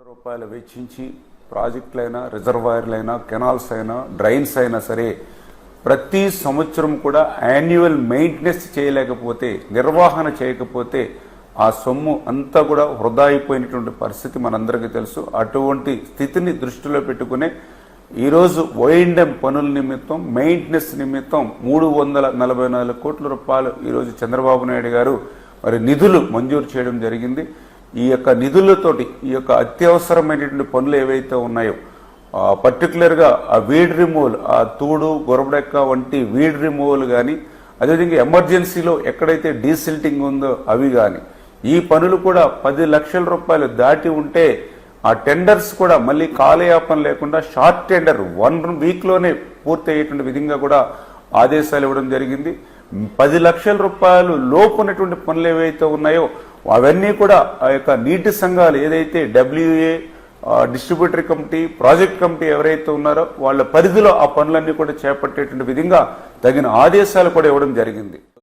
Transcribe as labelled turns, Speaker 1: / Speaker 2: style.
Speaker 1: రూపాయలు వెచ్చించి ప్రాజెక్టులైనా రిజర్వాయర్లైనా కెనాల్స్ అయినా డ్రైన్స్ అయినా సరే ప్రతి సంవత్సరం కూడా యాన్యువల్ మెయింటెనెన్స్ చేయలేకపోతే నిర్వహణ చేయకపోతే ఆ సొమ్ము అంతా కూడా వృధా అయిపోయినటువంటి పరిస్థితి మనందరికీ తెలుసు. అటువంటి స్థితిని దృష్టిలో పెట్టుకునే ఈరోజు ఓఎండ్ఎం పనుల నిమిత్తం మెయింటెనెన్స్ నిమిత్తం 344 కోట్ల రూపాయలు ఈరోజు చంద్రబాబు నాయుడు గారు మరి నిధులు మంజూరు చేయడం జరిగింది. ఈ యొక్క నిధులతోటి ఈ యొక్క అత్యవసరమైనటువంటి పనులు ఏవైతే ఉన్నాయో పర్టికులర్గా ఆ వీడ్ రిమూవల్, ఆ తూడు గొరబడెక్క వంటి వీడ్ రిమూవల్ కానీ, అదేవిధంగా ఎమర్జెన్సీలో ఎక్కడైతే డీసిల్టింగ్ ఉందో అవి కానీ, ఈ పనులు కూడా 10 లక్షల రూపాయలు దాటి ఉంటే ఆ టెండర్స్ కూడా మళ్ళీ కాలయాపన లేకుండా షార్ట్ టెండర్ 1 వీక్లోనే పూర్తి అయ్యేటువంటి విధంగా కూడా ఆదేశాలు ఇవ్వడం జరిగింది. 10 లక్షల రూపాయలు లోపు ఉన్నటువంటి పనులు ఏవైతే ఉన్నాయో అవన్నీ కూడా ఆ యొక్క నీటి సంఘాలు ఏదైతే WA distributary committee, project committee ఎవరైతే ఉన్నారో వాళ్ళ పరిధిలో ఆ పనులన్నీ కూడా చేపట్టేటువంటి విధంగా తగిన ఆదేశాలు కూడా ఇవ్వడం జరిగింది.